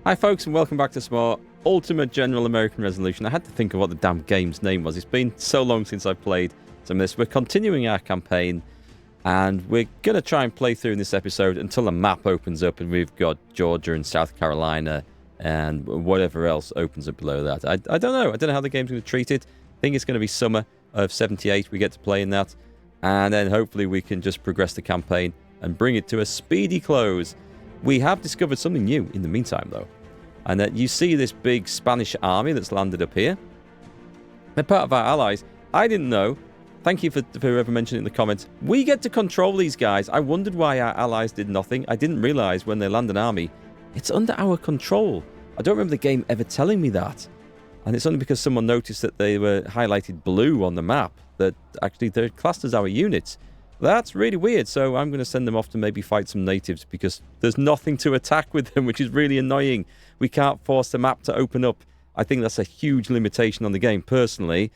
Hi folks and welcome back to some more Ultimate General American Resolution. I had to think of what the damn game's name was. It's been so long since I played some of this. We're continuing our campaign and we're going to try and play through in this episode until the map opens up and we've got Georgia and South Carolina and whatever else opens up below that. I don't know. I don't know how the game's going to treat it. I think it's going to be summer of 78 we get to play in that. And then hopefully we can just progress the campaign and bring it to a speedy close. We have discovered something new in the meantime, though. And that you see this big Spanish army that's landed up here. They're part of our allies. I didn't know. Thank you for whoever mentioned it in the comments. We get to control these guys. I wondered why our allies did nothing. I didn't realize when they land an army, it's under our control. I don't remember the game ever telling me that. And it's only because someone noticed that they were highlighted blue on the map that actually they're classed as our units. That's really weird, so I'm going to send them off to maybe fight some natives because there's nothing to attack with them, which is really annoying. We can't force the map to open up. I think that's a huge limitation on the game, personally.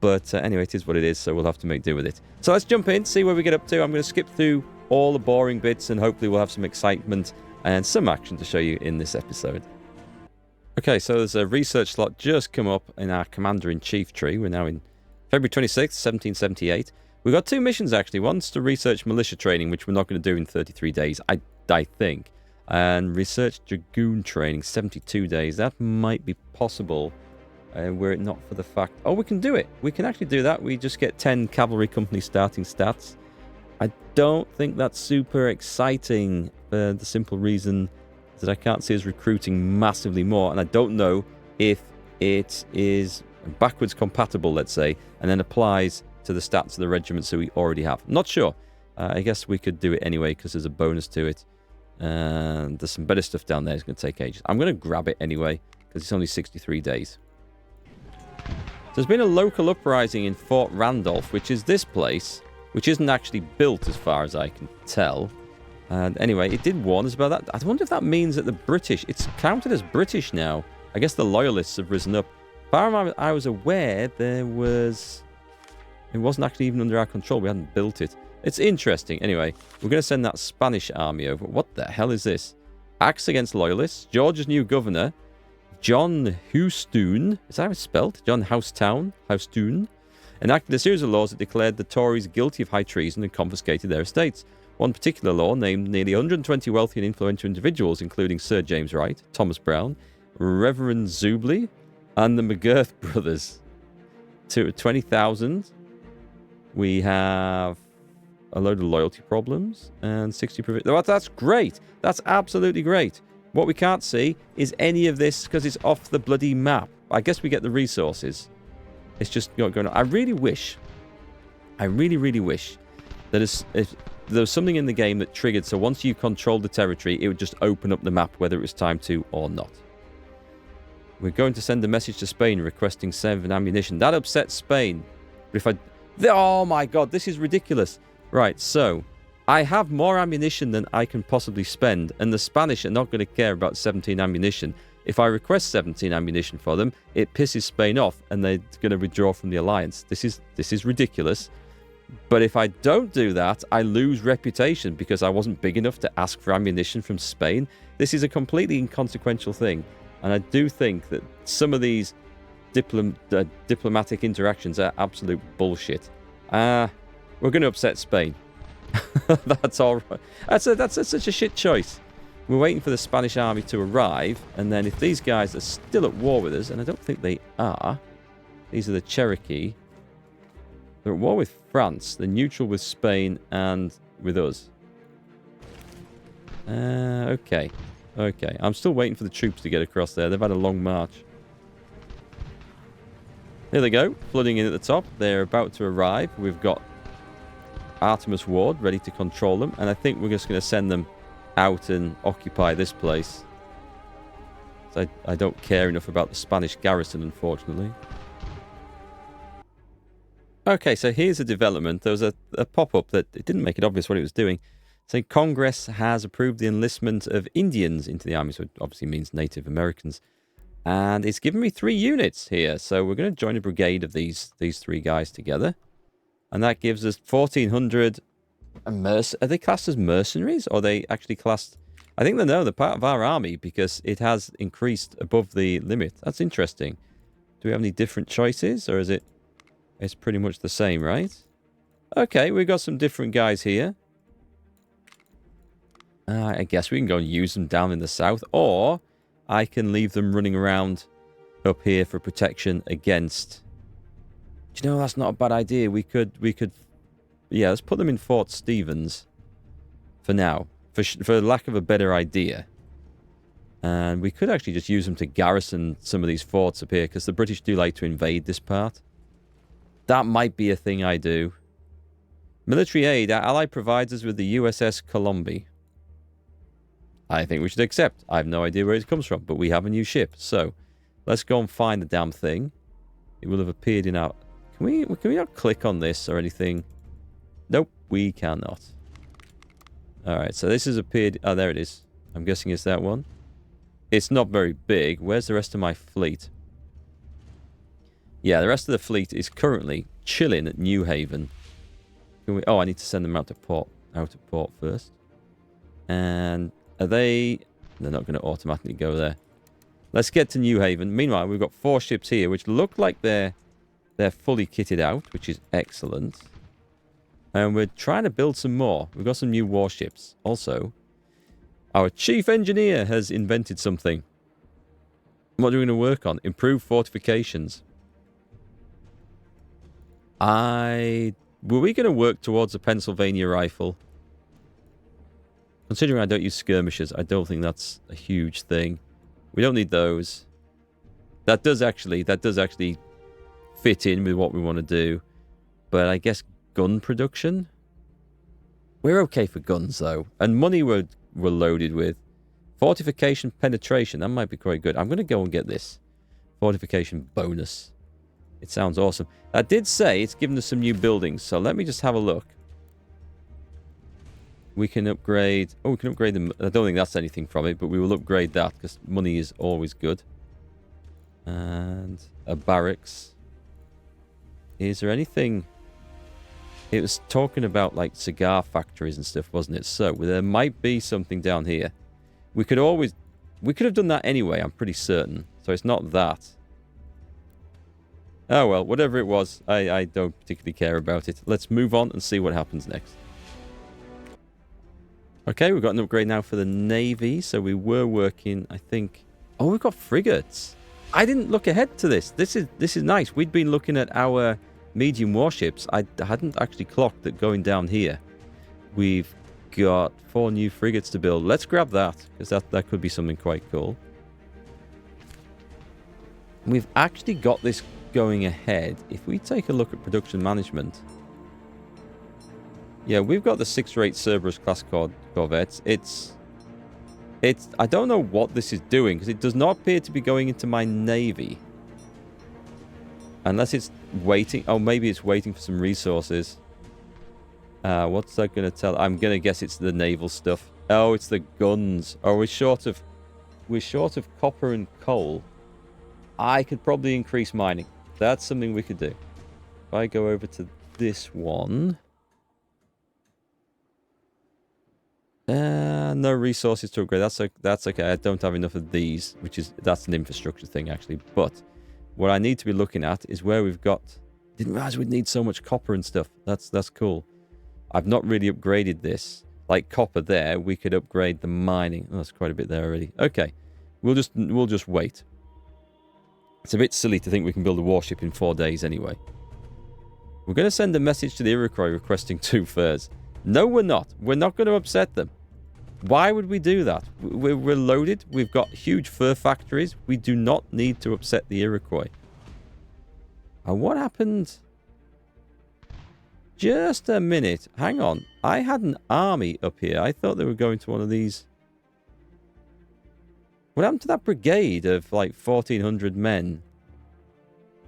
But anyway, it is what it is, so we'll have to make do with it. So let's jump in, see where we get up to. I'm going to skip through all the boring bits, and hopefully we'll have some excitement and some action to show you in this episode. Okay, so there's a research slot just come up in our Commander-in-Chief tree. We're now in February 26th, 1778. We've got two missions, actually. One's to research militia training, which we're not going to do in 33 days, I think. And research dragoon training, 72 days. That might be possible were it not for the fact... Oh, we can do it. We can actually do that. We just get 10 cavalry company starting stats. I don't think that's super exciting for the simple reason that I can't see us recruiting massively more. And I don't know if it is backwards compatible, let's say, and then applies to the stats of the regiments that we already have. Not sure. I guess we could do it anyway because there's a bonus to it. And there's some better stuff down there. It's going to take ages. I'm going to grab it anyway because it's only 63 days. So there's been a local uprising in Fort Randolph, which is this place, which isn't actually built as far as I can tell. And anyway, it did warn us about that. I wonder if that means that the British, it's counted as British now. I guess the loyalists have risen up. As far as I was aware, it wasn't actually even under our control. We hadn't built it. It's interesting. Anyway, we're going to send that Spanish army over. What the hell is this? Acts against loyalists. Georgia's new governor, John Houstoun. Is that how it's spelled? John Houstoun. Enacted a series of laws that declared the Tories guilty of high treason and confiscated their estates. One particular law named nearly 120 wealthy and influential individuals, including Sir James Wright, Thomas Brown, Reverend Zubly, and the McGurth brothers. To 20,000. We have a load of loyalty problems and 60 provision. That's great. That's absolutely great. What we can't see is any of this because it's off the bloody map. I guess we get the resources. It's just not going on. I really wish that if there was something in the game that triggered, so once you controlled the territory, it would just open up the map whether it was time to or not. We're going to send a message to Spain requesting 7 ammunition. That upsets Spain. But if I... Oh my god, this is ridiculous. Right, so I have more ammunition than I can possibly spend, and the Spanish are not going to care about 17 ammunition. If I request 17 ammunition for them, it pisses Spain off, and they're going to withdraw from the alliance. This is ridiculous. But if I don't do that, I lose reputation because I wasn't big enough to ask for ammunition from Spain. This is a completely inconsequential thing, and I do think that some of these diplomatic interactions are absolute bullshit. We're going to upset Spain. That's all right. That's such a shit choice. We're waiting for the Spanish army to arrive, and then if these guys are still at war with us, and I don't think they are, these are the Cherokee. They're at war with France. They're neutral with Spain and with us. Okay. I'm still waiting for the troops to get across there. They've had a long march. Here they go, flooding in at the top. They're about to arrive. We've got Artemis Ward ready to control them. And I think we're just going to send them out and occupy this place. So I don't care enough about the Spanish garrison, unfortunately. Okay, so here's a development. There was a pop-up that it didn't make it obvious what it was doing. Saying Congress has approved the enlistment of Indians into the army. So it obviously means Native Americans. And it's given me 3 units here. So we're going to join a brigade of these 3 guys together. And that gives us 1,400... Are they classed as mercenaries? Or are they actually classed I think they know they're part of our army because it has increased above the limit. That's interesting. Do we have any different choices, or is it... It's pretty much the same, right? Okay, we've got some different guys here. I guess we can go and use them down in the south, or I can leave them running around up here for protection against... Do you know, that's not a bad idea. We could... Yeah, let's put them in Fort Stevens for now, for lack of a better idea. And we could actually just use them to garrison some of these forts up here, because the British do like to invade this part. That might be a thing I do. Military aid. Our ally provides us with the USS Columbia. I think we should accept. I have no idea where it comes from, but we have a new ship. So, let's go and find the damn thing. It will have appeared in our... Can we not click on this or anything? Nope, we cannot. Alright, so this has appeared... Oh, there it is. I'm guessing it's that one. It's not very big. Where's the rest of my fleet? Yeah, the rest of the fleet is currently chilling at New Haven. Can we... Oh, I need to send them out of port first. And are they... They're not going to automatically go there. Let's get to New Haven. Meanwhile, we've got 4 ships here, which look like they're fully kitted out, which is excellent. And we're trying to build some more. We've got some new warships. Also, our chief engineer has invented something. What are we going to work on? Improve fortifications. Were we going to work towards a Pennsylvania rifle? Considering I don't use skirmishers, I don't think that's a huge thing. We don't need those. That does actually fit in with what we want to do. But I guess gun production? We're okay for guns, though. And money we're loaded with. Fortification penetration. That might be quite good. I'm going to go and get this. Fortification bonus. It sounds awesome. I did say it's given us some new buildings, so let me just have a look. We can upgrade... Oh, we can upgrade them. I don't think that's anything from it, but we will upgrade that because money is always good. And a barracks. Is there anything... It was talking about, like, cigar factories and stuff, wasn't it? So, there might be something down here. We could have done that anyway, I'm pretty certain. So, it's not that. Oh, well, whatever it was, I don't particularly care about it. Let's move on and see what happens next. Okay, we've got an upgrade now for the Navy. So, we were working, I think... Oh, we've got frigates. I didn't look ahead to this. This is nice. We'd been looking at our... medium warships. I hadn't actually clocked that going down here. We've got 4 new frigates to build. Let's grab that, because that could be something quite cool. We've actually got this going ahead. If we take a look at production management... Yeah, we've got the 6-rate Cerberus class corvettes. It's... I don't know what this is doing, because it does not appear to be going into my navy. Unless it's waiting... Oh, maybe it's waiting for some resources. What's that going to tell... I'm going to guess it's the naval stuff. Oh, it's the guns. Oh, we're short of copper and coal. I could probably increase mining. That's something we could do. If I go over to this one... no resources to upgrade. That's okay. I don't have enough of these, that's an infrastructure thing, actually. But... what I need to be looking at is where we've got... Didn't realize we'd need so much copper and stuff. That's cool. I've not really upgraded this. Like copper there, we could upgrade the mining. Oh, that's quite a bit there already. Okay. We'll just wait. It's a bit silly to think we can build a warship in 4 days anyway. We're going to send a message to the Iroquois requesting 2 furs. No, we're not. We're not going to upset them. Why would we do that? We're loaded. We've got huge fur factories. We do not need to upset the Iroquois. And what happened? Just a minute. Hang on. I had an army up here. I thought they were going to one of these. What happened to that brigade of like 1,400 men?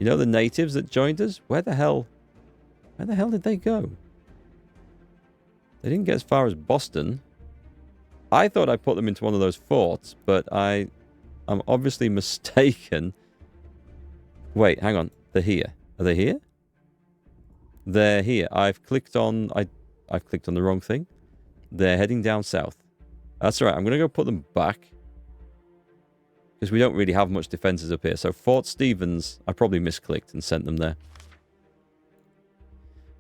You know, the natives that joined us? Where the hell did they go? They didn't get as far as Boston. I thought I put them into one of those forts, but I'm obviously mistaken. Wait, hang on. They're here. Are they here? They're here. I've clicked on the wrong thing. They're heading down south. That's all right. I'm going to go put them back. Because we don't really have much defenses up here. So Fort Stevens, I probably misclicked and sent them there.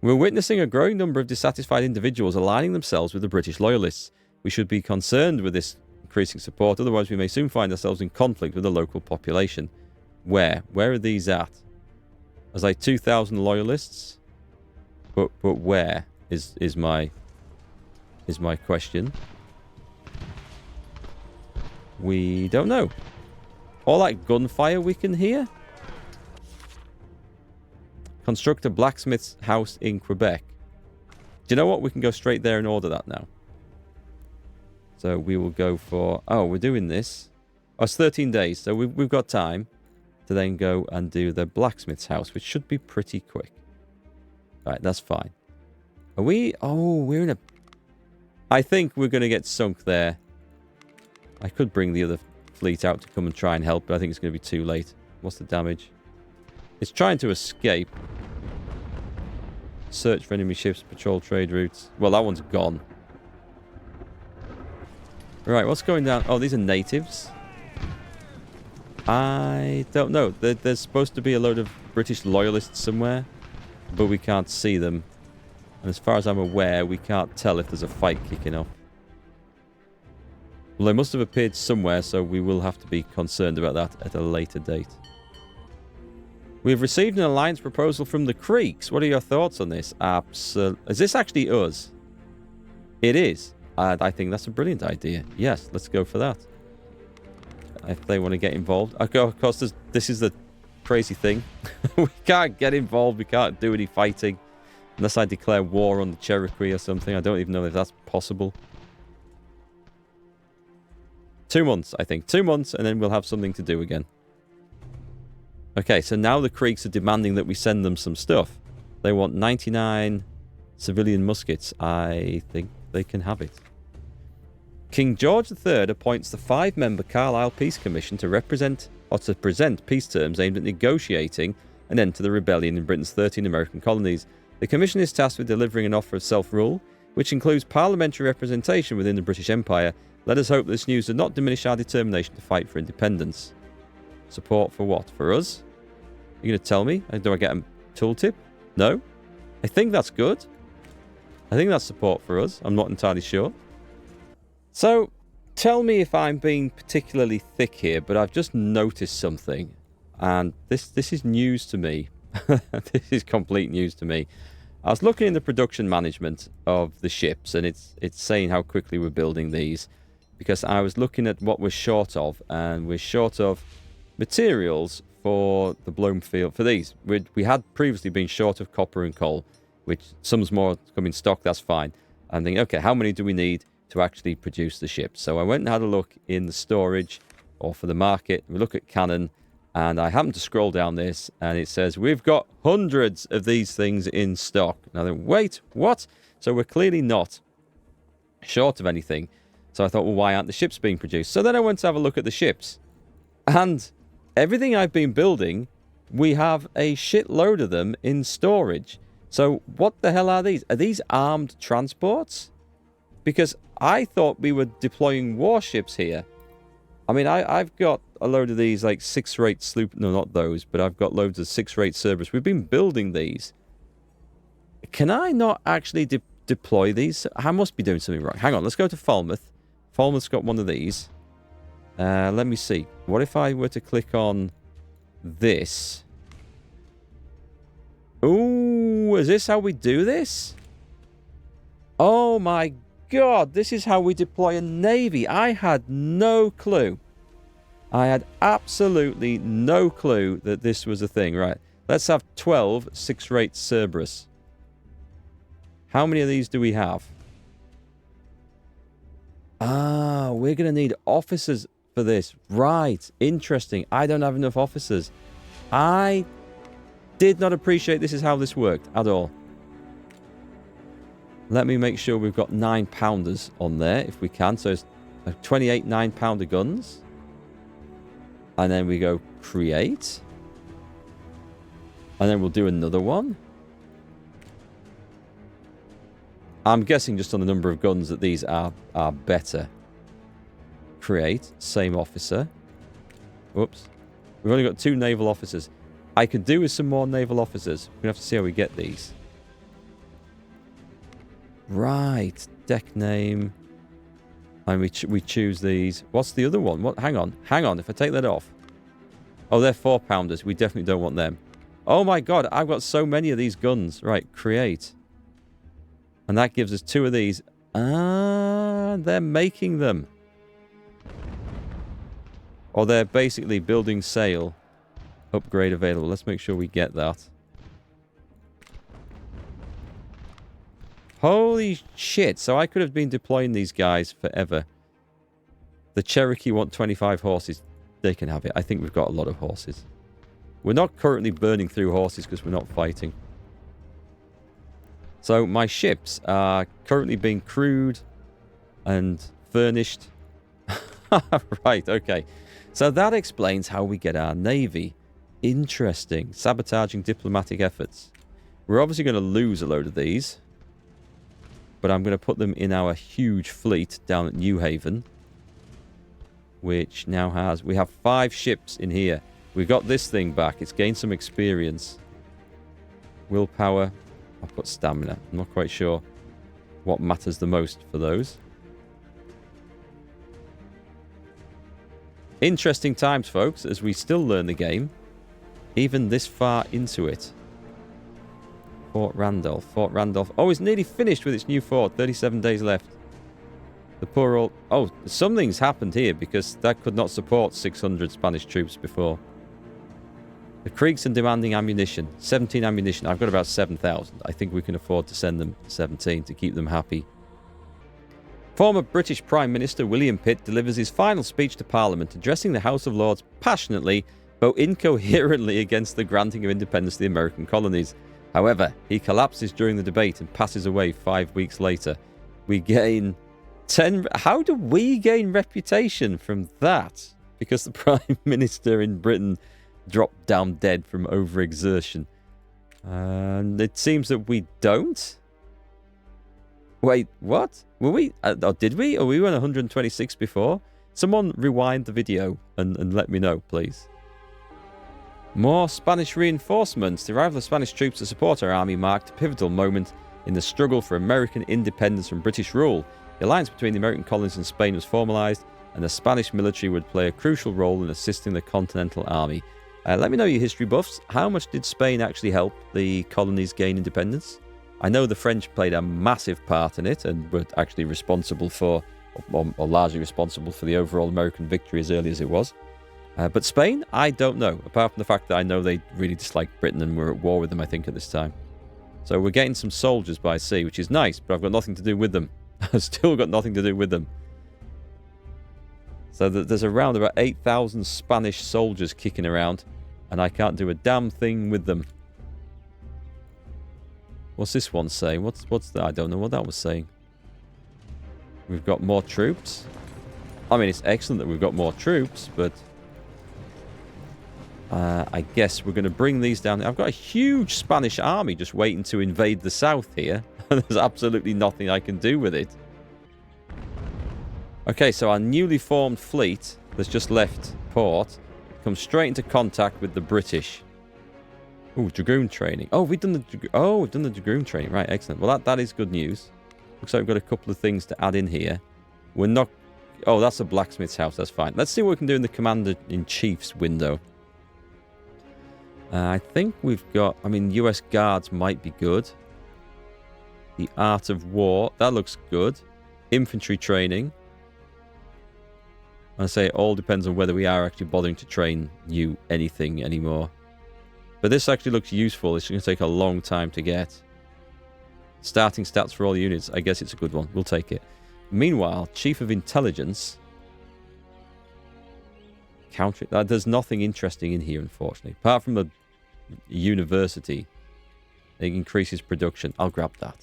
We're witnessing a growing number of dissatisfied individuals aligning themselves with the British loyalists. We should be concerned with this increasing support, otherwise we may soon find ourselves in conflict with the local population. Where? Where are these at? There's like 2,000 loyalists. But where is my question. We don't know. All that gunfire we can hear? Construct a blacksmith's house in Quebec. Do you know what? We can go straight there and order that now. So we will go for... Oh, we're doing this. Oh, it's 13 days, so we've got time to then go and do the blacksmith's house, which should be pretty quick. Right, that's fine. Are we... Oh, we're in a... I think we're going to get sunk there. I could bring the other fleet out to come and try and help, but I think it's going to be too late. What's the damage? It's trying to escape. Search for enemy ships, patrol trade routes. Well, that one's gone. Right, what's going down? Oh, these are natives. I don't know. There's supposed to be a load of British loyalists somewhere, but we can't see them. And as far as I'm aware, we can't tell if there's a fight kicking off. Well, they must have appeared somewhere, so we will have to be concerned about that at a later date. We've received an alliance proposal from the Creeks. What are your thoughts on this? Is this actually us? It is. I think that's a brilliant idea. Yes, let's go for that. If they want to get involved. Of course, this is the crazy thing. We can't get involved. We can't do any fighting. Unless I declare war on the Cherokee or something. I don't even know if that's possible. 2 months, I think. 2 months, and then we'll have something to do again. Okay, so now the Creeks are demanding that we send them some stuff. They want 99 civilian muskets. I think they can have it. King George III appoints the 5-member Carlisle Peace Commission to represent or to present peace terms aimed at negotiating an end to the rebellion in Britain's 13 American colonies. The commission is tasked with delivering an offer of self-rule, which includes parliamentary representation within the British Empire. Let us hope this news does not diminish our determination to fight for independence. Support for what? For us? You're going to tell me? Do I get a tooltip? No? I think that's good. I think that's support for us. I'm not entirely sure. So, tell me if I'm being particularly thick here, but I've just noticed something. And this is news to me. This is complete news to me. I was looking in the production management of the ships, and it's saying how quickly we're building these. Because I was looking at what we're short of, and we're short of materials for the Bloomfield. For these, we had previously been short of copper and coal, which some's more come in stock, that's fine. I'm thinking, okay, how many do we need to actually produce the ships? So I went and had a look in the storage, or for the market. We look at cannon, and I happened to scroll down this, and it says, we've got hundreds of these things in stock. And I think, wait, what? So we're clearly not short of anything. So I thought, well, why aren't the ships being produced? So then I went to have a look at the ships. And everything I've been building, we have a shitload of them in storage. So what the hell are these? Are these armed transports? Because I thought we were deploying warships here. I mean, I've got a load of these, like 6-rate sloop... No, not those, but I've got loads of 6-rate Cerberus. We've been building these. Can I not actually deploy these? I must be doing something wrong. Hang on, let's go to Falmouth. Falmouth's got one of these. Let me see. What if I were to click on this? Ooh, is this how we do this? Oh my god, this is how we deploy a navy. I had no clue. I had absolutely no clue that this was a thing. Right, let's have 12 6-rate Cerberus. How many of these do we have? Ah, we're going to need officers for this. Right. Interesting. I don't have enough officers. I did not appreciate this is how this worked at all. Let me make sure we've got 9-pounders on there if we can. So it's 28 9-pounder guns. And then we go create. And then we'll do another one. I'm guessing just on the number of guns that these are better. Create. Same officer. Whoops. We've only got 2 naval officers. I could do with some more naval officers. We're going to have to see how we get these. Right. Deck name. And we choose these. What's the other one? What? Hang on. Hang on. If I take that off. Oh, they're 4-pounders. We definitely don't want them. Oh my god. I've got so many of these guns. Right. Create. And that gives us 2 of these. Ah, they're making them. Or they're basically building sail. Upgrade available. Let's make sure we get that. Holy shit. So I could have been deploying these guys forever. The Cherokee want 25 horses. They can have it. I think we've got a lot of horses. We're not currently burning through horses because we're not fighting. So my ships are currently being crewed and furnished. Right, okay. So that explains how we get our navy. Interesting. Sabotaging diplomatic efforts. We're obviously going to lose a load of these. But I'm going to put them in our huge fleet down at New Haven. Which now has... We have 5 ships in here. We got this thing back. It's gained some experience. Willpower. I'll put stamina. I'm not quite sure what matters the most for those. Interesting times, folks, as we still learn the game. Even this far into it. Fort Randolph. Fort Randolph. Oh, it's nearly finished with its new fort. 37 days left. The poor old... Oh, something's happened here because that could not support 600 Spanish troops before. The Creeks are demanding ammunition. 17 ammunition. I've got about 7,000. I think we can afford to send them 17 to keep them happy. Former British Prime Minister William Pitt delivers his final speech to Parliament, addressing the House of Lords passionately, but incoherently against the granting of independence to the American colonies. However, he collapses during the debate and passes away 5 weeks later. We gain 10... How do we gain reputation from that? Because the Prime Minister in Britain dropped down dead from overexertion. And it seems that we don't. Wait, what? Were we... or did we? Or we were on 126 before? Someone rewind the video and let me know, please. More Spanish reinforcements. The arrival of Spanish troops to support our army marked a pivotal moment in the struggle for American independence from British rule. The alliance between the American colonies and Spain was formalized, and the Spanish military would play a crucial role in assisting the Continental Army. Let me know, you history buffs. How much did Spain actually help the colonies gain independence? I know the French played a massive part in it and were actually responsible for, or largely responsible for the overall American victory as early as it was. But Spain, I don't know, apart from the fact that I know they really disliked Britain and were at war with them, I think, at this time. So we're getting some soldiers by sea, which is nice, but I've got nothing to do with them. I've still got nothing to do with them. So there's around about 8,000 Spanish soldiers kicking around, and I can't do a damn thing with them. What's this one saying? What's that? I don't know what that was saying. We've got more troops. I mean, it's excellent that we've got more troops, but... I guess we're going to bring these down. I've got a huge Spanish army just waiting to invade the south here. There's absolutely nothing I can do with it. Okay, so our newly formed fleet that's just left port comes straight into contact with the British. Ooh, Dragoon training. Oh, we've done the Dragoon training. Right, excellent. Well, that is good news. Looks like we've got a couple of things to add in here. We're not... Oh, that's a blacksmith's house. That's fine. Let's see what we can do in the Commander-in-Chief's window. I think we've got... I mean, US Guards might be good. The Art of War. That looks good. Infantry training. I say it all depends on whether we are actually bothering to train you anything anymore. But this actually looks useful. It's going to take a long time to get. Starting stats for all units. I guess it's a good one. We'll take it. Meanwhile, Chief of Intelligence. Counter. There's nothing interesting in here, unfortunately. Apart from the university. It increases production. I'll grab that.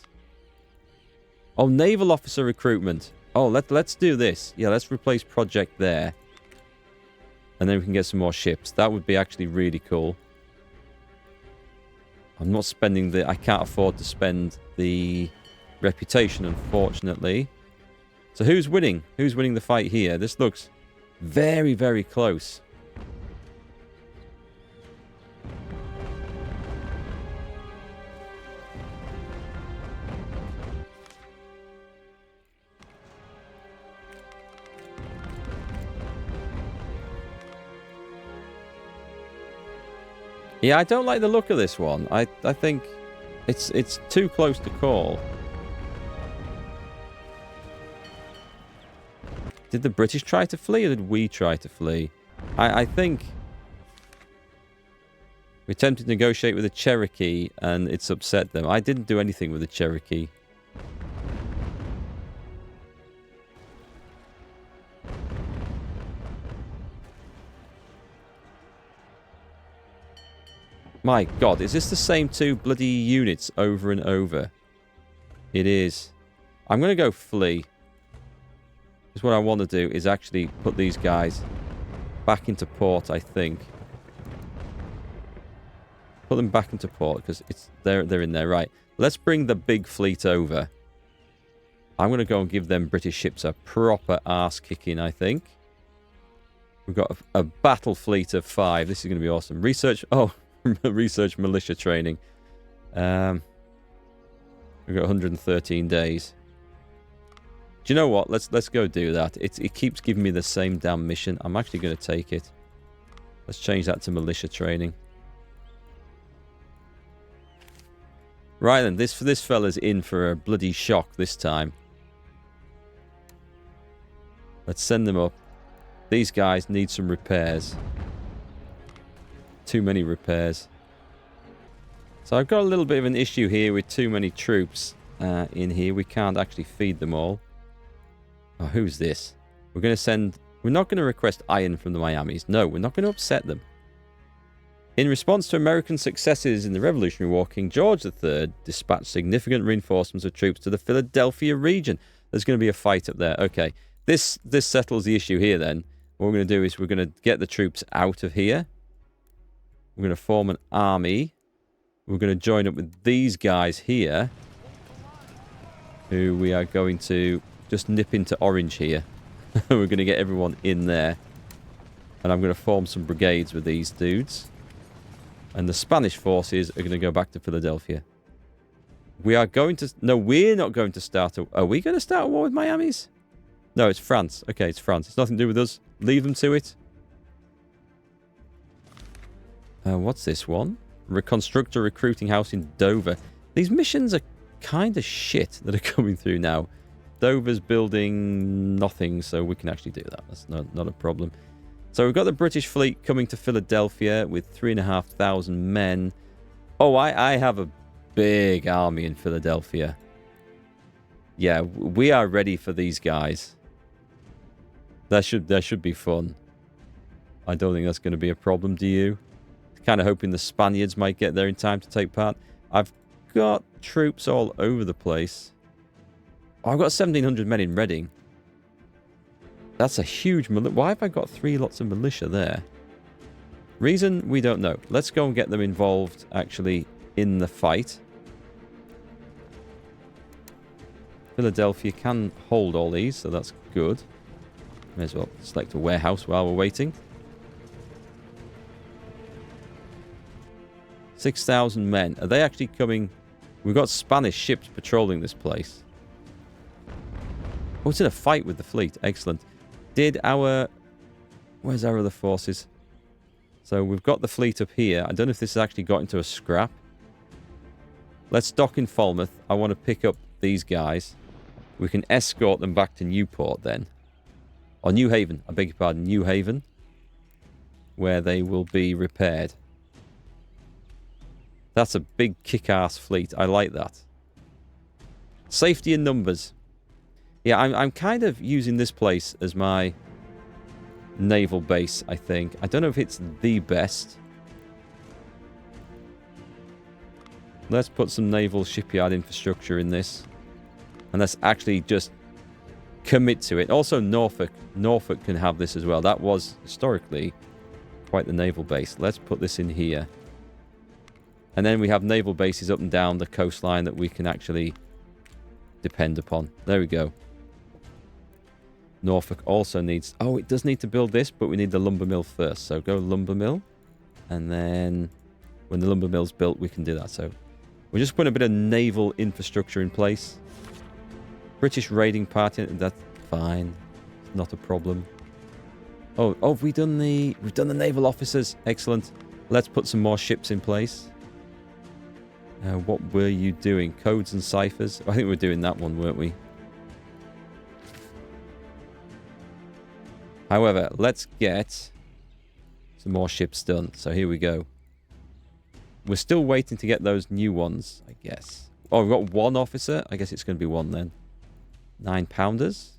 Oh, naval officer recruitment. Oh, let's do this. Yeah, let's replace project there. And then we can get some more ships. That would be actually really cool. I'm not spending the... I can't afford to spend the reputation, unfortunately. So who's winning? Who's winning the fight here? This looks very, very close. Yeah, I don't like the look of this one. I think it's too close to call. Did the British try to flee or did we try to flee? I think we attempted to negotiate with the Cherokee and it's upset them. I didn't do anything with the Cherokee. My God, is this the same two bloody units over and over? It is. I'm going to go flee. Because what I want to do is actually put these guys back into port, I think. Put them back into port because they're in there. Right. Let's bring the big fleet over. I'm going to go and give them British ships a proper arse kicking, I think. We've got a battle fleet of 5. This is going to be awesome. Research... Oh... Research militia training. We've got 113 days. Do you know what? Let's go do that. It keeps giving me the same damn mission. I'm actually going to take it. Let's change that to militia training. Right then, this fella's in for a bloody shock this time. Let's send them up. These guys need some repairs. Too many repairs. So I've got a little bit of an issue here with too many troops in here. We can't actually feed them all. Oh, who's this? We're going to send... We're not going to request iron from the Miamis. No, we're not going to upset them. In response to American successes in the Revolutionary War, King George III dispatched significant reinforcements of troops to the Philadelphia region. There's going to be a fight up there. Okay, this settles the issue here then. What we're going to do is we're going to get the troops out of here. We're going to form an army. We're going to join up with these guys here. Who we are going to just nip into orange here. We're going to get everyone in there. And I'm going to form some brigades with these dudes. And the Spanish forces are going to go back to Philadelphia. We are going to... No, we're not going to start a... Are we going to start a war with Miamis? No, it's France. Okay, it's France. It's nothing to do with us. Leave them to it. What's this one? Reconstruct a recruiting house in Dover. These missions are kind of shit that are coming through now. Dover's building nothing, so we can actually do that. That's not a problem. So we've got the British fleet coming to Philadelphia with 3,500 men. Oh, I have a big army in Philadelphia. Yeah, we are ready for these guys. That should be fun. I don't think that's going to be a problem, do you? Kind of hoping the Spaniards might get there in time to take part. I've got troops all over the place. Oh, I've got 1,700 men in Reading. That's a huge militia. Why have I got 3 lots of militia there? Reason, we don't know. Let's go and get them involved, actually, in the fight. Philadelphia can hold all these, so that's good. May as well select a warehouse while we're waiting. 6,000 men. Are they actually coming? We've got Spanish ships patrolling this place. Oh, it's in a fight with the fleet. Excellent. Did our... Where's our other forces? So we've got the fleet up here. I don't know if this has actually got into a scrap. Let's dock in Falmouth. I want to pick up these guys. We can escort them back to Newport then. Or New Haven. I beg your pardon. New Haven. Where they will be repaired. That's a big kick-ass fleet. I like that. Safety in numbers. Yeah, I'm kind of using this place as my naval base, I think. I don't know if it's the best. Let's put some naval shipyard infrastructure in this. And let's actually just commit to it. Also, Norfolk. Norfolk can have this as well. That was, historically, quite the naval base. Let's put this in here. And then we have naval bases up and down the coastline that we can actually depend upon. There we go. Norfolk also needs... Oh, it does need to build this, but we need the lumber mill first. So go lumber mill. And then when the lumber mill's built, we can do that. So we're just putting a bit of naval infrastructure in place. British raiding party, that's fine. Not a problem. Oh, have we done the... We've done the naval officers. Excellent. Let's put some more ships in place. What were you doing? Codes and ciphers? I think we were doing that one, weren't we? However, let's get some more ships done. So here we go. We're still waiting to get those new ones, I guess. Oh, we've got one officer. I guess it's going to be one then. 9-pounders.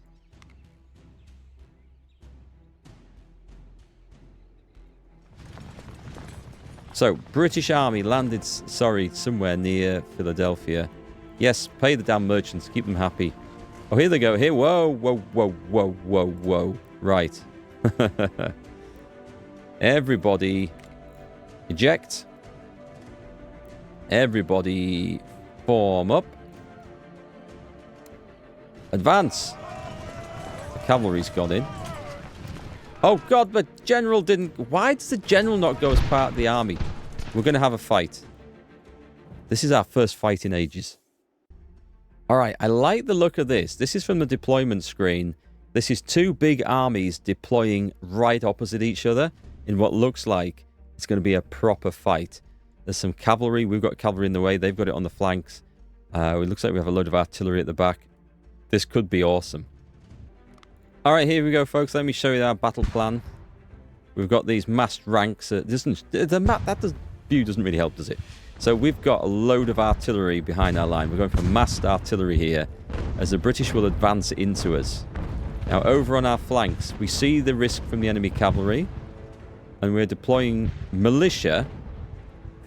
So, British Army landed, somewhere near Philadelphia. Yes, pay the damn merchants. Keep them happy. Oh, here they go. Here. Whoa, whoa, whoa, whoa, whoa, whoa. Right. Everybody eject. Everybody form up. Advance. The cavalry's gone in. Oh, God, but General didn't... Why does the General not go as part of the army? We're going to have a fight. This is our first fight in ages. All right, I like the look of this. This is from the deployment screen. This is two big armies deploying right opposite each other in what looks like it's going to be a proper fight. There's some cavalry. We've got cavalry in the way. They've got it on the flanks. It looks like we have a load of artillery at the back. This could be awesome. All right, here we go, folks. Let me show you our battle plan. We've got these massed ranks. View doesn't really help, does it? So we've got a load of artillery behind our line. We're going for massed artillery here as the British will advance into us. Now, over on our flanks, we see the risk from the enemy cavalry, and we're deploying militia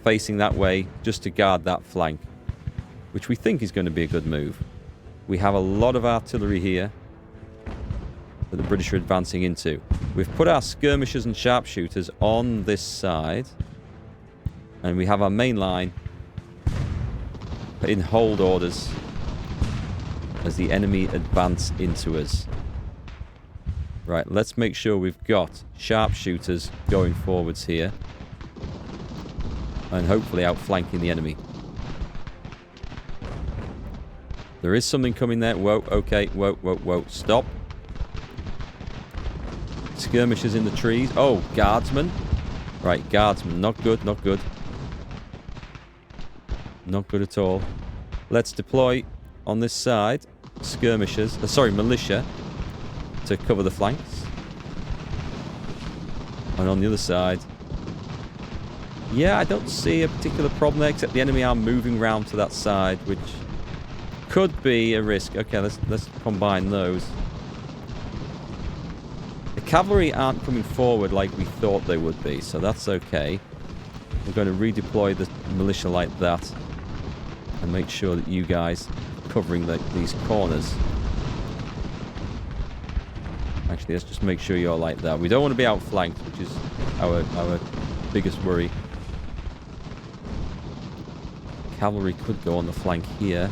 facing that way just to guard that flank, which we think is going to be a good move. We have a lot of artillery here that the British are advancing into. We've put our skirmishers and sharpshooters on this side, and we have our main line in hold orders as the enemy advance into us. Right, let's make sure we've got sharpshooters going forwards here and hopefully outflanking the enemy. There is something coming there. Whoa, okay, whoa, whoa, whoa, stop. Skirmishers in the trees. Oh, guardsmen. Right, guardsmen. Not good, not good. Not good at all. Let's deploy on this side skirmishers, militia to cover the flanks. And on the other side, yeah, I don't see a particular problem there, except the enemy are moving round to that side, which could be a risk. Okay, let's combine those. The cavalry aren't coming forward like we thought they would be, so that's okay. We're going to redeploy the militia like that and make sure that you guys are covering these corners. Actually, let's just make sure you're like that. We don't want to be outflanked, which is our biggest worry. Cavalry could go on the flank here.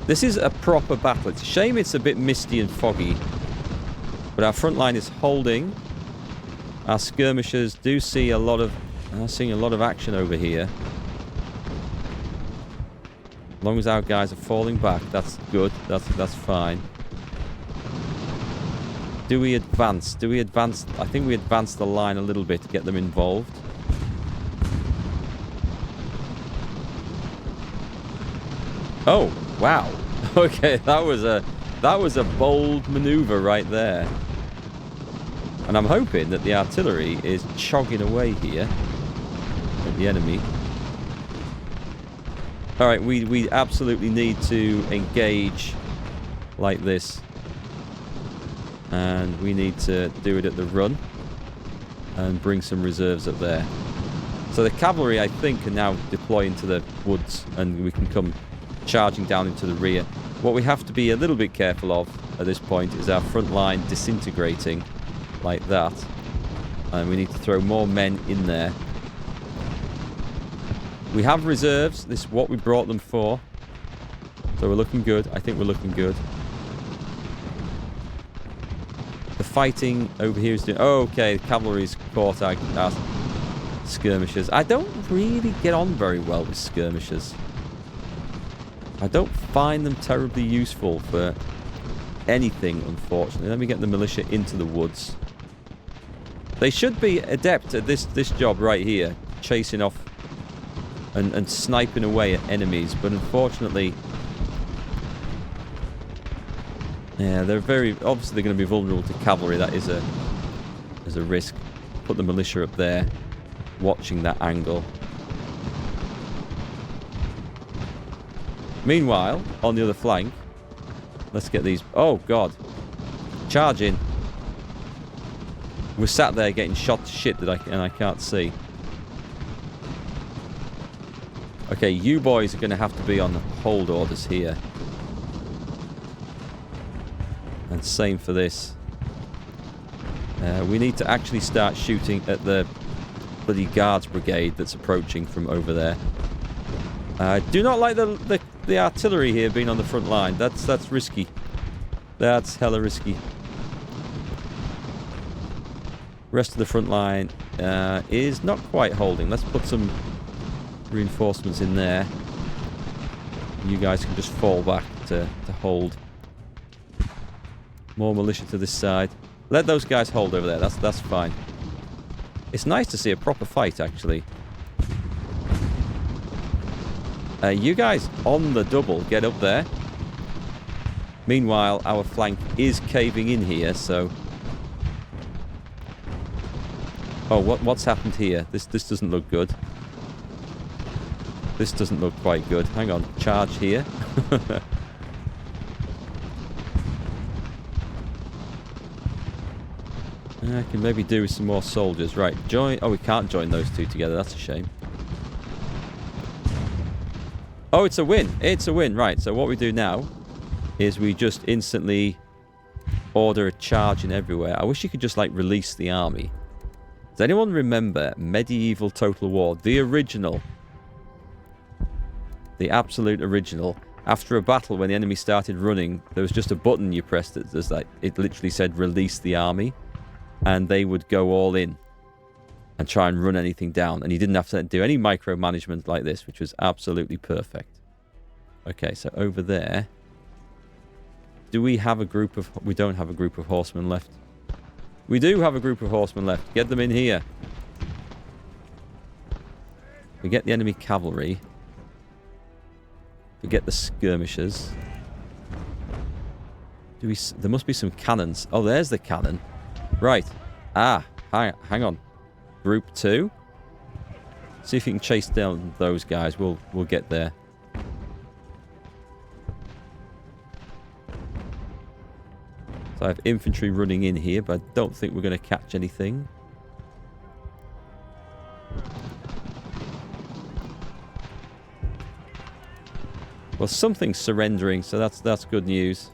This is a proper battle. It's a shame it's a bit misty and foggy, but our front line is holding. Our skirmishers do see a lot of... I'm seeing a lot of action over here. As long as our guys are falling back, that's good. That's fine. Do we advance? Do we advance? I think we advance the line a little bit to get them involved. Oh, wow. Okay, that was a bold maneuver right there. And I'm hoping that the artillery is chogging away here at the enemy. All right, we absolutely need to engage like this. And we need to do it at the run and bring some reserves up there. So the cavalry, I think, can now deploy into the woods and we can come charging down into the rear. What we have to be a little bit careful of at this point is our front line disintegrating like that. And we need to throw more men in there. We have reserves. This is what we brought them for. So we're looking good. I think we're looking good. The fighting over here is doing... Oh, okay, cavalry's caught our skirmishers. I don't really get on very well with skirmishers. I don't find them terribly useful for anything, unfortunately. Let me get the militia into the woods. They should be adept at this job right here, chasing off and sniping away at enemies, but unfortunately, yeah, they're very obviously they're going to be vulnerable to cavalry. That is a risk. Put the militia up there, watching that angle. Meanwhile, on the other flank, let's get these. Oh God, charge in. We're sat there getting shot to shit and I can't see. Okay, you boys are going to have to be on hold orders here. And same for this. We need to actually start shooting at the bloody guards brigade that's approaching from over there. I do not like the artillery here being on the front line. That's risky. That's hella risky. Rest of the front line is not quite holding. Let's put some reinforcements in there. You guys can just fall back to hold. More militia to this side. Let those guys hold over there. That's fine. It's nice to see a proper fight, actually. You guys on the double, get up there. Meanwhile, our flank is caving in here, so... Oh, what's happened here? This doesn't look good. This doesn't look quite good. Hang on, charge here. I can maybe do with some more soldiers. Right, join... Oh, we can't join those two together. That's a shame. Oh, it's a win. It's a win. Right, so what we do now is we just instantly order a charge in everywhere. I wish you could just, like, release the army. Does anyone remember Medieval Total War? The original. The absolute original. After a battle, when the enemy started running, there was just a button you pressed that was like, it literally said release the army. And they would go all in and try and run anything down. And you didn't have to do any micromanagement like this, which was absolutely perfect. Okay, so over there. Do we have a group of... We don't have a group of horsemen left. We do have a group of horsemen left. Get them in here. We get the enemy cavalry. We get the skirmishers. Do we... There must be some cannons. Oh, there's the cannon. Right. Ah, hang on. Group 2. See if you can chase down those guys. We'll get there. So I have infantry running in here, but I don't think we're going to catch anything. Well, something's surrendering, so that's good news.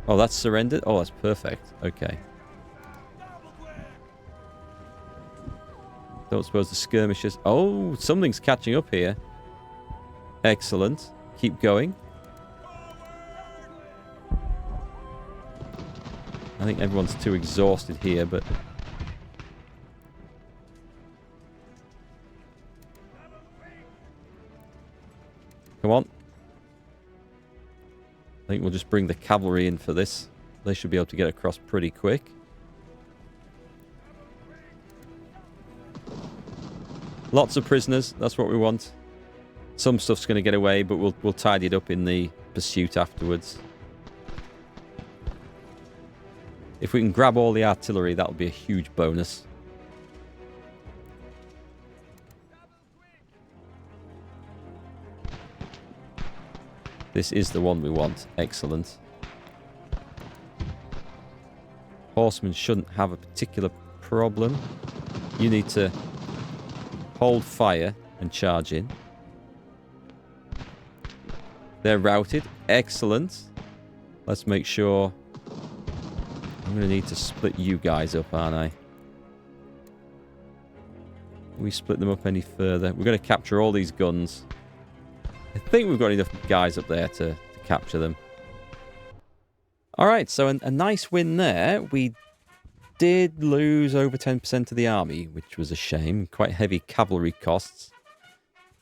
Oh, that's surrendered? Oh, that's perfect. Okay. Don't suppose the skirmishers... Oh, something's catching up here. Excellent. Keep going. I think everyone's too exhausted here, but... Come on. I think we'll just bring the cavalry in for this. They should be able to get across pretty quick. Lots of prisoners. That's what we want. Some stuff's going to get away, but we'll tidy it up in the pursuit afterwards. If we can grab all the artillery, that'll be a huge bonus. This is the one we want. Excellent. Horsemen shouldn't have a particular problem. You need to hold fire and charge in. They're routed. Excellent. Let's make sure... I'm going to need to split you guys up, aren't I? Can we split them up any further? We're going to capture all these guns. I think we've got enough guys up there to capture them. All right, so a nice win there. We did lose over 10% of the army, which was a shame. Quite heavy cavalry costs.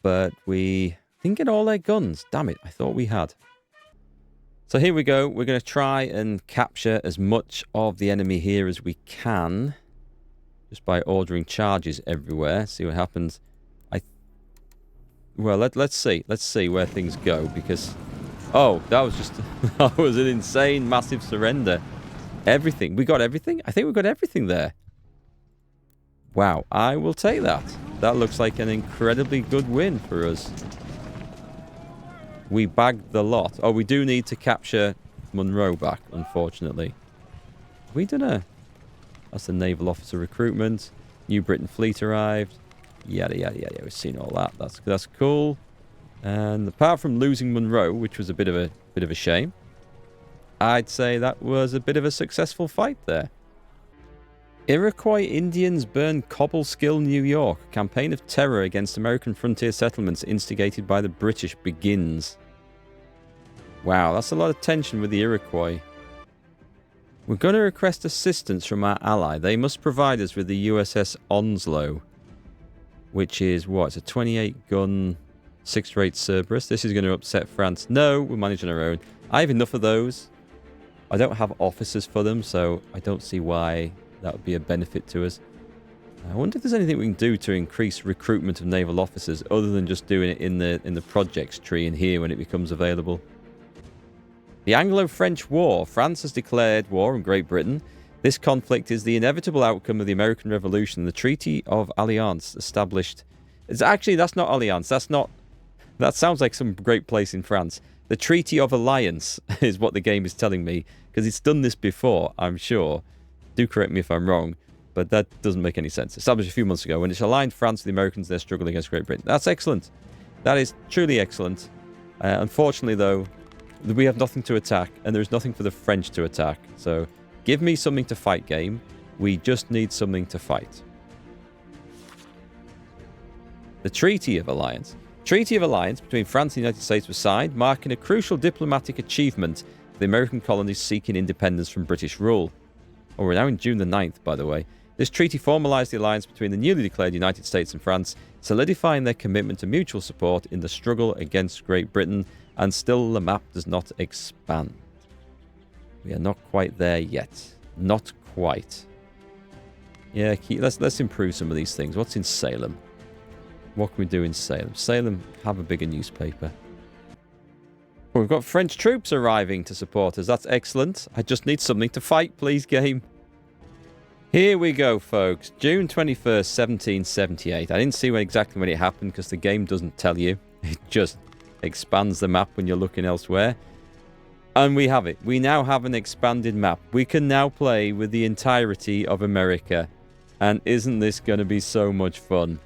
But we didn't get all their guns. Damn it, I thought we had. So here we go. We're going to try and capture as much of the enemy here as we can. Just by ordering charges everywhere. See what happens. Well, let's see. Let's see where things go. Because... oh, that was just... that was an insane, massive surrender. Everything. We got everything? I think we got everything there. Wow. I will take that. That looks like an incredibly good win for us. We bagged the lot. Oh, we do need to capture Monroe back, unfortunately. Have we done a... that's the naval officer recruitment. New Britain fleet arrived. Yada, yada, yada. We've seen all that. That's cool. And apart from losing Monroe, which was a bit of a shame, I'd say that was a bit of a successful fight there. Iroquois Indians burn Cobleskill, New York. Campaign of terror against American frontier settlements instigated by the British begins. Wow, that's a lot of tension with the Iroquois. We're going to request assistance from our ally. They must provide us with the USS Onslow, which is, what, it's a 28-gun, 6th-rate Cerberus. This is going to upset France. No, we're managing our own. I have enough of those. I don't have officers for them, so I don't see why that would be a benefit to us. I wonder if there's anything we can do to increase recruitment of naval officers other than just doing it in the projects tree in here when it becomes available. The Anglo-French War. France has declared war on Great Britain. This conflict is the inevitable outcome of the American Revolution. The Treaty of Alliance established... that's not Alliance. That sounds like some great place in France. The Treaty of Alliance is what the game is telling me, because it's done this before, I'm sure. Do correct me if I'm wrong, but that doesn't make any sense. Established a few months ago, when it's aligned France with the Americans in their struggle against Great Britain. That's excellent. That is truly excellent. Unfortunately, though, we have nothing to attack, and there's nothing for the French to attack. So, give me something to fight, game. We just need something to fight. The Treaty of Alliance. Treaty of Alliance between France and the United States was signed, marking a crucial diplomatic achievement for the American colonies seeking independence from British rule. Oh, we're now in June the 9th, by the way. This treaty formalized the alliance between the newly declared United States and France, solidifying their commitment to mutual support in the struggle against Great Britain, and still the map does not expand. We are not quite there yet. Not quite. Yeah, let's improve some of these things. What's in Salem? What can we do in Salem? Salem, have a bigger newspaper. Well, we've got French troops arriving to support us. That's excellent. I just need something to fight, please, game. Here we go, folks. June 21st, 1778. I didn't see exactly when it happened because the game doesn't tell you. It just expands the map when you're looking elsewhere. And we have it. We now have an expanded map. We can now play with the entirety of America. And isn't this going to be so much fun?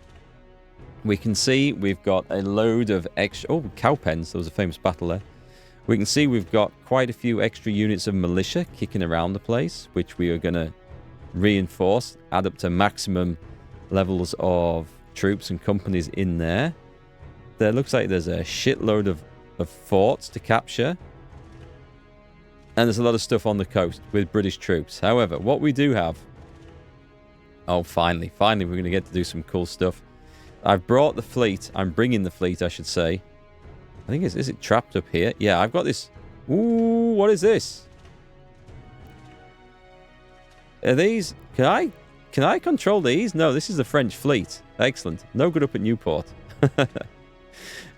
We can see we've got a load of extra... oh, cowpens. There was a famous battle there. We can see we've got quite a few extra units of militia kicking around the place, which we are going to reinforce, add up to maximum levels of troops and companies in there. There looks like there's a shitload of forts to capture. And there's a lot of stuff on the coast with British troops. However, what we do have... oh, finally we're going to get to do some cool stuff. I've brought the fleet. I'm bringing the fleet, I should say. I think is it trapped up here? Yeah, I've got this. Ooh, what is this? Are these... Can I control these? No, this is the French fleet. Excellent. No good up at Newport.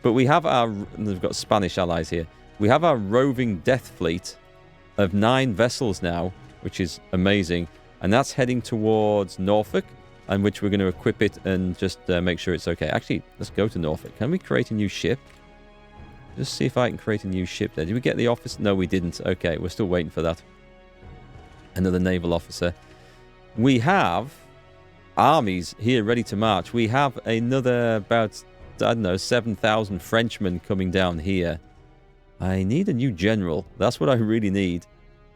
But we have our... we've got Spanish allies here. We have our roving death fleet of 9 vessels now, which is amazing. And that's heading towards Norfolk, and which we're going to equip it and just make sure it's okay. Actually, let's go to Norfolk. Can we create a new ship? Just see if I can create a new ship there. Did we get the officer? No, we didn't. Okay, we're still waiting for that. Another naval officer. We have armies here ready to march. We have another about, I don't know, 7,000 Frenchmen coming down here. I need a new general. That's what I really need.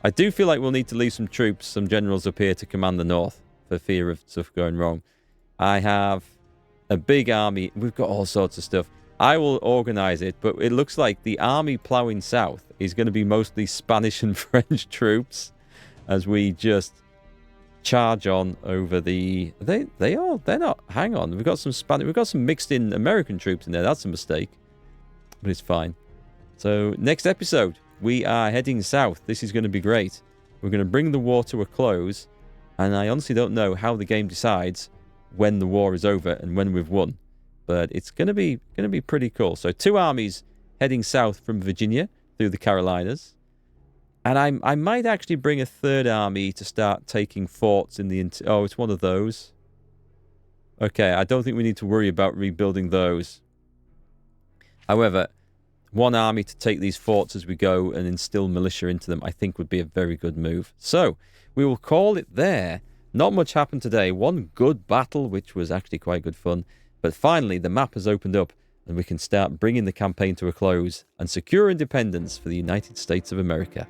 I do feel like we'll need to leave some troops, some generals up here to command the north for fear of stuff going wrong. I have a big army. We've got all sorts of stuff. I will organize it, but it looks like the army plowing south is going to be mostly Spanish and French troops as we just charge on over the... They're not... Hang on. We've got some Spanish... We've got some mixed in American troops in there. That's a mistake. But it's fine. So, next episode, we are heading south. This is going to be great. We're going to bring the war to a close. And I honestly don't know how the game decides when the war is over and when we've won. But it's going to be pretty cool. So 2 armies heading south from Virginia through the Carolinas. And I might actually bring a 3rd army to start taking forts in the... Oh, it's one of those. Okay, I don't think we need to worry about rebuilding those. However, 1 army to take these forts as we go and instill militia into them, I think would be a very good move. So, we will call it there. Not much happened today. 1 good battle, which was actually quite good fun. But finally, the map has opened up and we can start bringing the campaign to a close and secure independence for the United States of America.